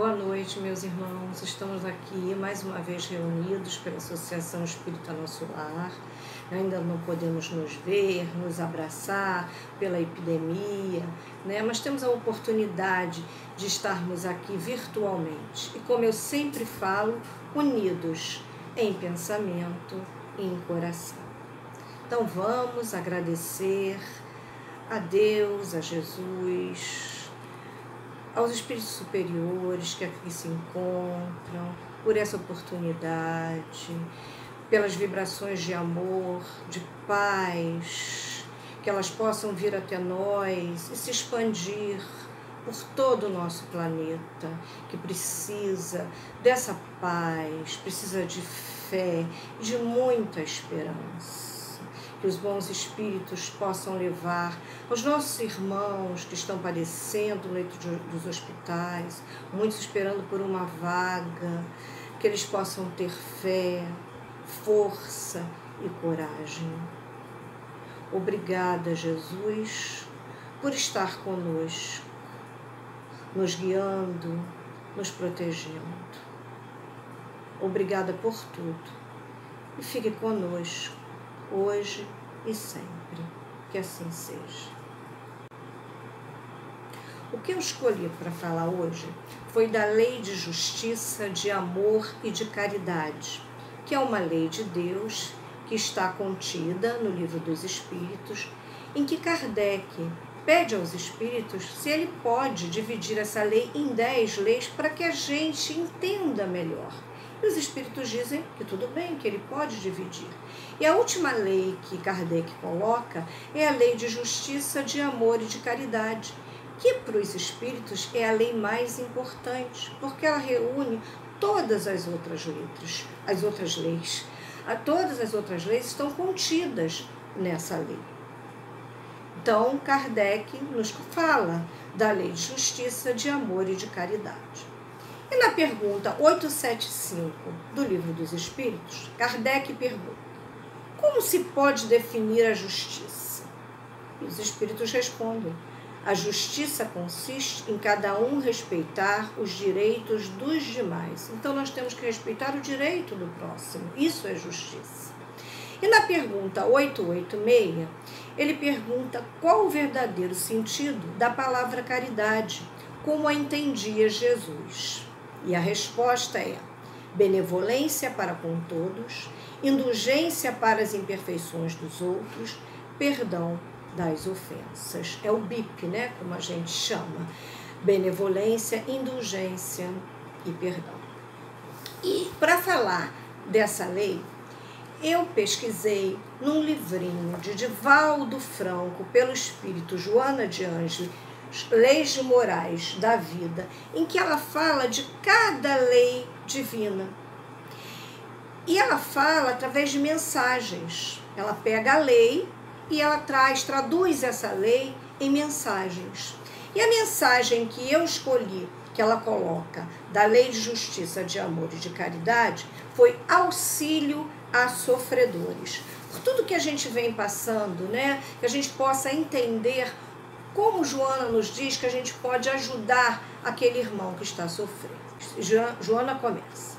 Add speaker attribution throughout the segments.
Speaker 1: Boa noite, meus irmãos. Estamos aqui mais uma vez reunidos pela Associação Espírita Nosso Lar. Ainda não podemos nos ver, nos abraçar pela epidemia, né? Mas temos a oportunidade de estarmos aqui virtualmente. E como eu sempre falo, unidos em pensamento e em coração. Então vamos agradecer a Deus, a Jesus, aos espíritos superiores que aqui se encontram, por essa oportunidade, pelas vibrações de amor, de paz, que elas possam vir até nós e se expandir por todo o nosso planeta, que precisa dessa paz, precisa de fé, de muita esperança. Que os bons espíritos possam levar aos nossos irmãos que estão padecendo no leito dos hospitais, muitos esperando por uma vaga, que eles possam ter fé, força e coragem. Obrigada, Jesus, por estar conosco, nos guiando, nos protegendo. Obrigada por tudo. E fique conosco, hoje e sempre, que assim seja. O que eu escolhi para falar hoje foi da lei de justiça, de amor e de caridade, que é uma lei de Deus que está contida no Livro dos Espíritos, em que Kardec pede aos espíritos se ele pode dividir essa lei em 10 leis para que a gente entenda melhor. E os espíritos dizem que tudo bem, que ele pode dividir. E a última lei que Kardec coloca é a lei de justiça, de amor e de caridade, que para os espíritos é a lei mais importante, porque ela reúne todas as outras letras, as outras leis. Todas as outras leis estão contidas nessa lei. Então, Kardec nos fala da lei de justiça, de amor e de caridade. E na pergunta 875 do Livro dos Espíritos, Kardec pergunta: como se pode definir a justiça? E os espíritos respondem: a justiça consiste em cada um respeitar os direitos dos demais. Então nós temos que respeitar o direito do próximo. Isso é justiça. E na pergunta 886, ele pergunta qual o verdadeiro sentido da palavra caridade, como a entendia Jesus. E a resposta é: benevolência para com todos, indulgência para as imperfeições dos outros, perdão das ofensas. É o BIP, né? Como a gente chama. Benevolência, indulgência e perdão. E para falar dessa lei, eu pesquisei num livrinho de Divaldo Franco, pelo espírito Joana de Ângeles, Leis de Morais da Vida, em que ela fala de cada lei divina. E ela fala através de mensagens. Ela pega a lei e ela traduz essa lei em mensagens. E a mensagem que eu escolhi, que ela coloca, da lei de justiça, de amor e de caridade, foi auxílio a sofredores. Por tudo que a gente vem passando, né, que a gente possa entender como Joana nos diz que a gente pode ajudar aquele irmão que está sofrendo. Joana começa: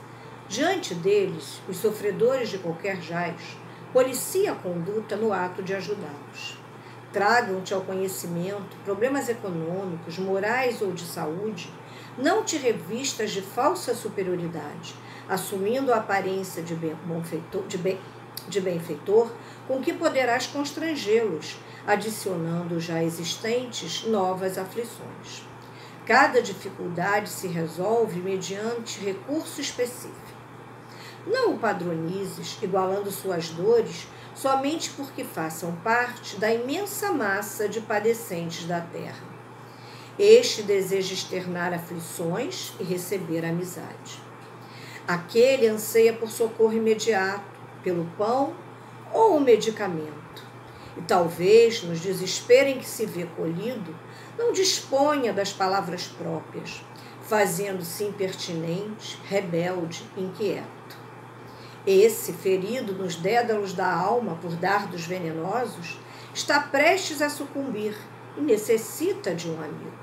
Speaker 1: diante deles, os sofredores de qualquer jaz, policia a conduta no ato de ajudá-los. Tragam-te ao conhecimento problemas econômicos, morais ou de saúde, não te revistas de falsa superioridade, assumindo a aparência de benfeitor, com que poderás constrangê-los, adicionando já existentes novas aflições. Cada dificuldade se resolve mediante recurso específico. Não o padronizes, igualando suas dores, somente porque façam parte da imensa massa de padecentes da terra. Este deseja externar aflições e receber amizade. Aquele anseia por socorro imediato, pelo pão ou o medicamento. E talvez, nos desespero em que se vê colhido, não disponha das palavras próprias, fazendo-se impertinente, rebelde, inquieto. Esse, ferido nos dédalos da alma por dardos venenosos, está prestes a sucumbir e necessita de um amigo.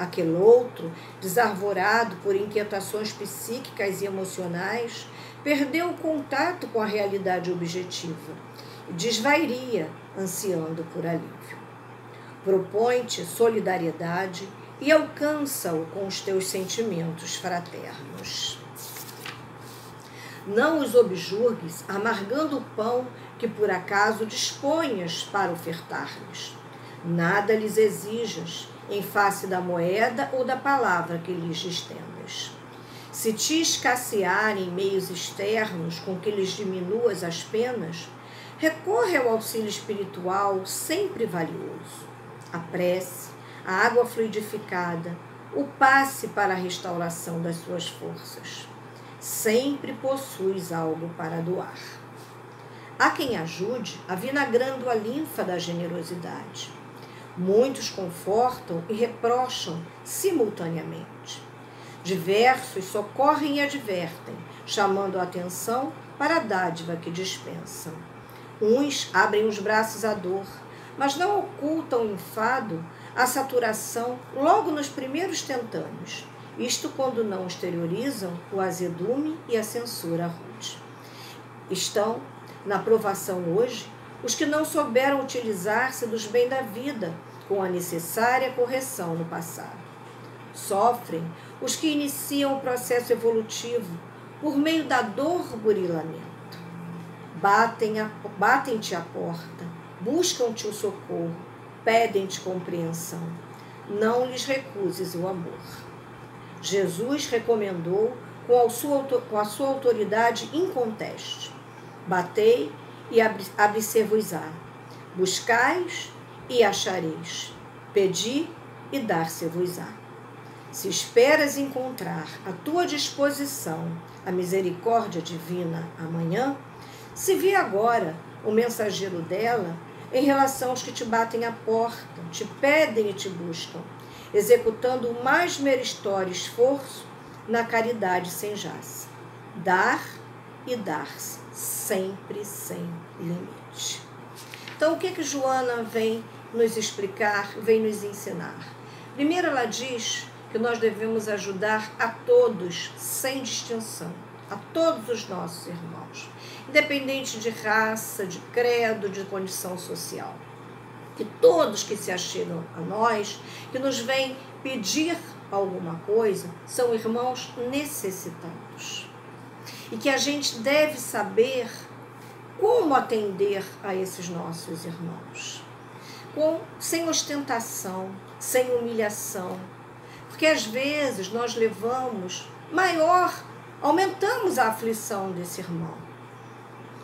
Speaker 1: Aquele outro, desarvorado por inquietações psíquicas e emocionais, perdeu o contato com a realidade objetiva e desvairia, ansiando por alívio. Propõe-te solidariedade e alcança-o com os teus sentimentos fraternos. Não os objurgues, amargando o pão que por acaso disponhas para ofertar-lhes. Nada lhes exijas, em face da moeda ou da palavra que lhes estendas. Se te escassearem meios externos com que lhes diminuas as penas, recorre ao auxílio espiritual sempre valioso. A prece, a água fluidificada, o passe para a restauração das suas forças. Sempre possuis algo para doar. Há quem ajude avinagrando a linfa da generosidade. Muitos confortam e reprocham simultaneamente. Diversos socorrem e advertem, chamando a atenção para a dádiva que dispensam. Uns abrem os braços à dor, mas não ocultam o enfado, a saturação logo nos primeiros tentâneos, isto quando não exteriorizam o azedume e a censura rude. Estão na provação hoje os que não souberam utilizar-se dos bens da vida com a necessária correção no passado. Sofrem os que iniciam o processo evolutivo por meio da dor burilamento. Batem-te à porta, buscam-te o socorro, pedem-te compreensão. Não lhes recuses o amor. Jesus recomendou com a sua autoridade inconteste: batei e abre-se-vos-á. Buscais e achareis. Pedi e dar-se-vos-á. Se esperas encontrar à tua disposição a misericórdia divina amanhã, se vê agora o mensageiro dela em relação aos que te batem à porta, te pedem e te buscam, executando o mais meritório esforço na caridade sem jaça. Dar e dar-se, sempre sem limite. Então, o que Joana vem nos explicar, vem nos ensinar? Primeiro, ela diz que nós devemos ajudar a todos, sem distinção, a todos os nossos irmãos, independente de raça, de credo, de condição social. Que todos que se achegam a nós, que nos vêm pedir alguma coisa, são irmãos necessitados. E que a gente deve saber como atender a esses nossos irmãos. Sem ostentação, sem humilhação. Porque às vezes nós aumentamos a aflição desse irmão.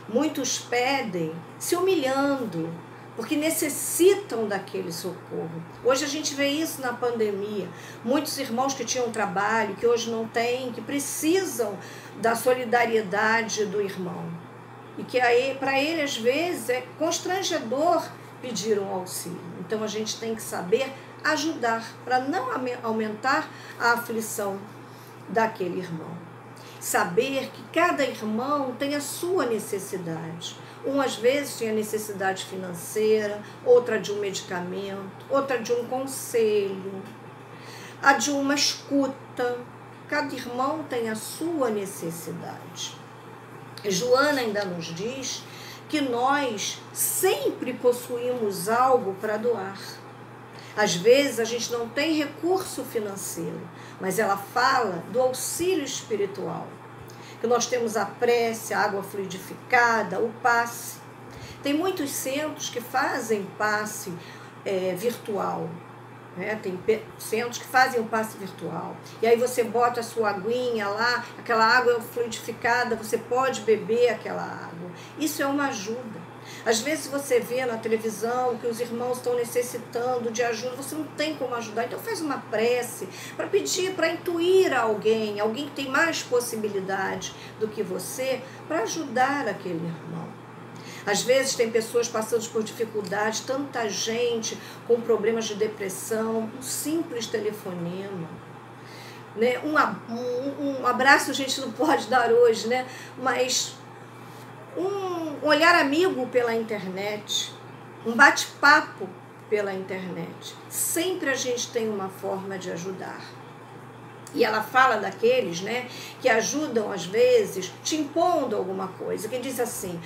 Speaker 1: Muitos pedem se humilhando, porque necessitam daquele socorro. Hoje a gente vê isso na pandemia. Muitos irmãos que tinham trabalho, que hoje não têm, que precisam da solidariedade do irmão. E que para ele, às vezes, é constrangedor pedir um auxílio. Então a gente tem que saber ajudar, para não aumentar a aflição daquele irmão. Saber que cada irmão tem a sua necessidade. Às vezes tem a necessidade financeira, outra de um medicamento, outra de um conselho, a de uma escuta. Cada irmão tem a sua necessidade. Joana ainda nos diz que nós sempre possuímos algo para doar. Às vezes a gente não tem recurso financeiro, mas ela fala do auxílio espiritual. Que nós temos a prece, a água fluidificada, o passe. Tem muitos centros que fazem passe virtual. Tem centros que fazem o passe virtual. E aí você bota a sua aguinha lá, aquela água fluidificada, você pode beber aquela água. Isso é uma ajuda. Às vezes você vê na televisão que os irmãos estão necessitando de ajuda, você não tem como ajudar, então faz uma prece para pedir, para intuir a alguém que tem mais possibilidade do que você, para ajudar aquele irmão. Às vezes tem pessoas passando por dificuldades, tanta gente com problemas de depressão, um simples telefonema. Né? Um abraço a gente não pode dar hoje, né? Mas um olhar amigo pela internet, um bate-papo pela internet. Sempre a gente tem uma forma de ajudar. E ela fala daqueles, né, que ajudam às vezes te impondo alguma coisa, que diz assim,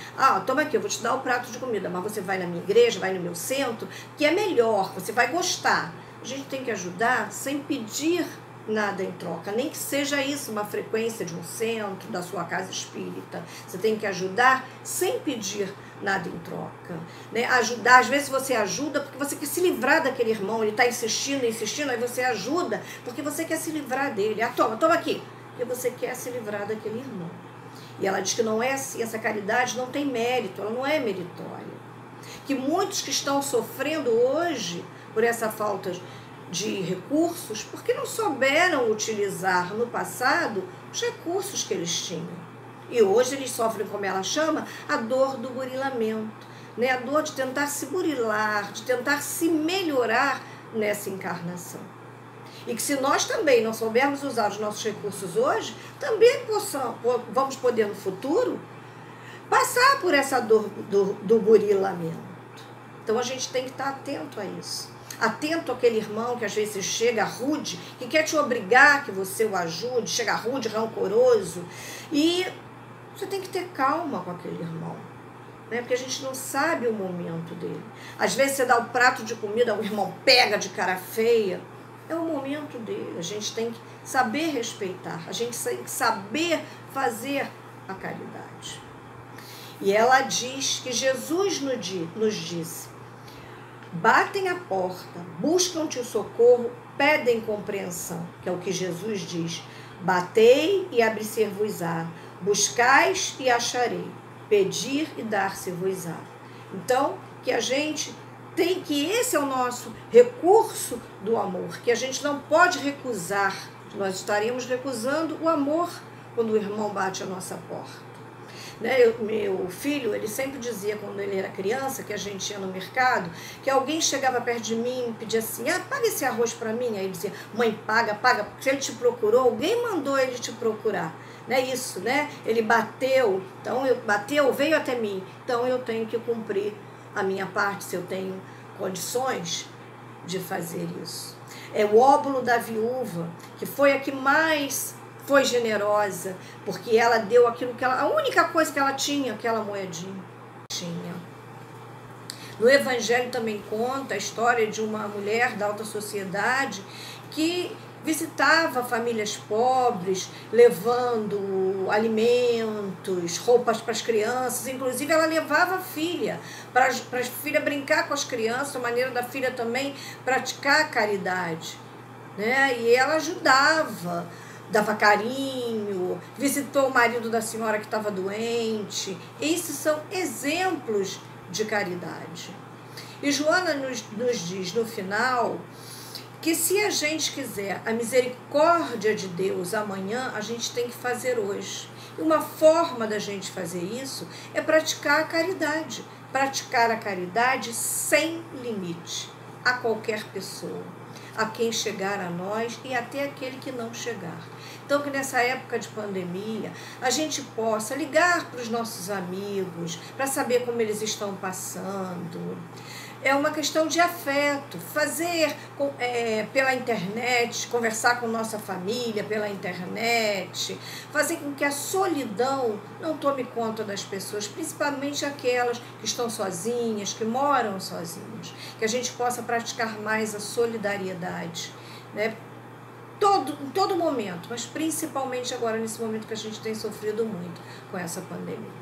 Speaker 1: toma aqui, eu vou te dar o prato de comida, mas você vai na minha igreja, vai no meu centro, que é melhor, você vai gostar. A gente tem que ajudar sem pedir nada em troca, nem que seja isso, uma frequência de um centro, da sua casa espírita. Você tem que ajudar sem pedir nada em troca, né? Ajudar, às vezes você ajuda porque você quer se livrar daquele irmão, ele está insistindo, aí você ajuda porque você quer se livrar dele. Toma aqui, porque você quer se livrar daquele irmão. E ela diz que não é assim, essa caridade não tem mérito, ela não é meritória. Que muitos que estão sofrendo hoje por essa falta de recursos, porque não souberam utilizar no passado os recursos que eles tinham. E hoje eles sofrem, como ela chama, a dor do burilamento, né? A dor de tentar se burilar, de tentar se melhorar nessa encarnação. E que se nós também não soubermos usar os nossos recursos hoje, também vamos poder no futuro passar por essa dor do burilamento. Então a gente tem que estar atento a isso. Atento àquele irmão que às vezes chega rude, que quer te obrigar que você o ajude, chega rude, rancoroso. E você tem que ter calma com aquele irmão, né? Porque a gente não sabe o momento dele. Às vezes você dá o prato de comida, o irmão pega de cara feia. É o momento dele. A gente tem que saber respeitar. A gente tem que saber fazer a caridade. E ela diz que Jesus nos disse: batem a porta, buscam-te o socorro, pedem compreensão, que é o que Jesus diz. Batei e abrir-se-vos-á, buscais e acharei, pedir e dar-se-vos-á. Então, que a gente tem, que esse é o nosso recurso do amor, que a gente não pode recusar. Nós estaremos recusando o amor quando o irmão bate a nossa porta. Né? Meu filho, ele sempre dizia, quando ele era criança, que a gente ia no mercado, que alguém chegava perto de mim e pedia assim: paga esse arroz para mim. Aí ele dizia: mãe, paga, porque ele te procurou, alguém mandou ele te procurar. Não é isso, né? Ele bateu, veio até mim, então eu tenho que cumprir a minha parte, se eu tenho condições de fazer isso. É o óbolo da viúva, que foi a que mais foi generosa, porque ela deu aquilo que a única coisa que ela tinha, aquela moedinha. No Evangelho também conta a história de uma mulher da alta sociedade que visitava famílias pobres, levando alimentos, roupas para as crianças. Inclusive ela levava a filha, para a filha brincar com as crianças, a maneira da filha também praticar a caridade, né? E ela ajudava, dava carinho, visitou o marido da senhora que estava doente. Esses são exemplos de caridade. E Joana nos diz no final que se a gente quiser a misericórdia de Deus amanhã, a gente tem que fazer hoje. E uma forma da gente fazer isso é praticar a caridade. Praticar a caridade sem limite a qualquer pessoa, a quem chegar a nós e até aquele que não chegar. Então, que nessa época de pandemia, a gente possa ligar para os nossos amigos, para saber como eles estão passando. É uma questão de afeto, fazer pela internet, conversar com nossa família pela internet, fazer com que a solidão não tome conta das pessoas, principalmente aquelas que estão sozinhas, que moram sozinhas, que a gente possa praticar mais a solidariedade, né? Em todo momento, mas principalmente agora, nesse momento que a gente tem sofrido muito com essa pandemia.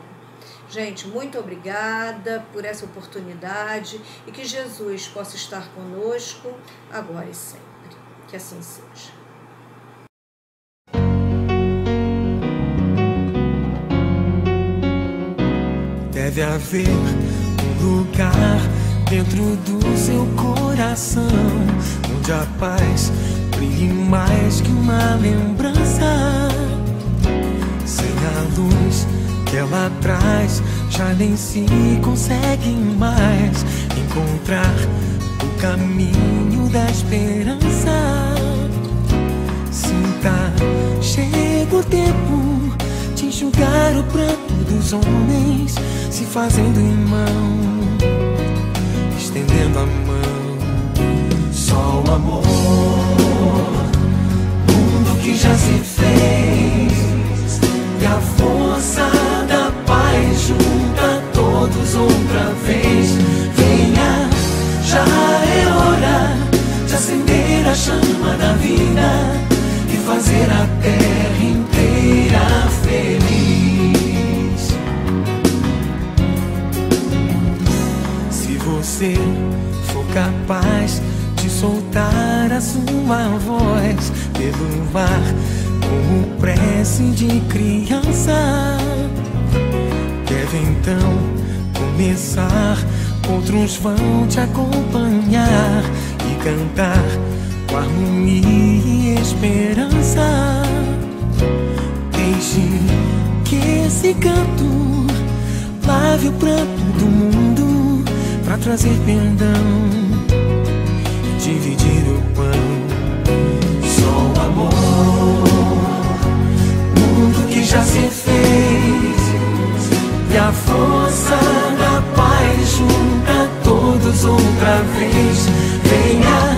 Speaker 1: Gente, muito obrigada por essa oportunidade e que Jesus possa estar conosco agora e sempre. Que assim seja.
Speaker 2: Deve haver um lugar dentro do seu coração onde a paz brilhe mais que uma lembrança. Sem a luz que ela traz, já nem se consegue mais encontrar o caminho da esperança. Sinta, chega o tempo de enxugar o pranto dos homens, se fazendo irmão. estendendo a mão. Só o amor, mundo que já se fez, e a força da paz junta todos outra vez. Venha, já é hora de acender a chama da vida e fazer a terra inteira feliz. Se você for capaz de soltar a sua voz pelo ar como prece de criança, deve então começar. Outros vão te acompanhar e cantar com harmonia e esperança. Deixe que esse canto lave o pranto do mundo pra trazer perdão e dividir o pão. Só o amor, mundo que já se fez, e a força da paz junta todos outra vez. Venha,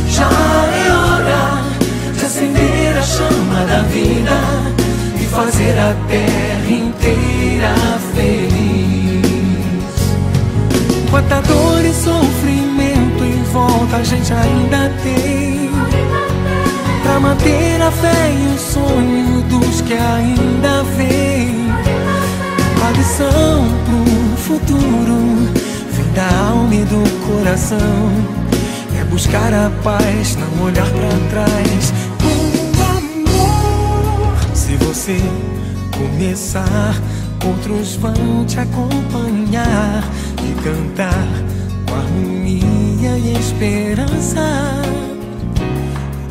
Speaker 2: já é hora de acender a chama da vida e fazer a terra inteira feliz. Quanta dor e sofrimento em volta a gente ainda tem, pra manter a fé e o sonho dos que ainda vêm. A lição pro futuro vem da alma e do coração, é buscar a paz, não olhar pra trás. Com amor, se você começar, outros vão te acompanhar e cantar com harmonia e esperança.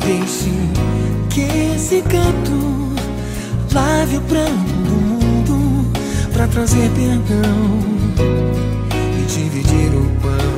Speaker 2: Deixe que esse canto lave o pranto do mundo pra trazer perdão e dividir o pão.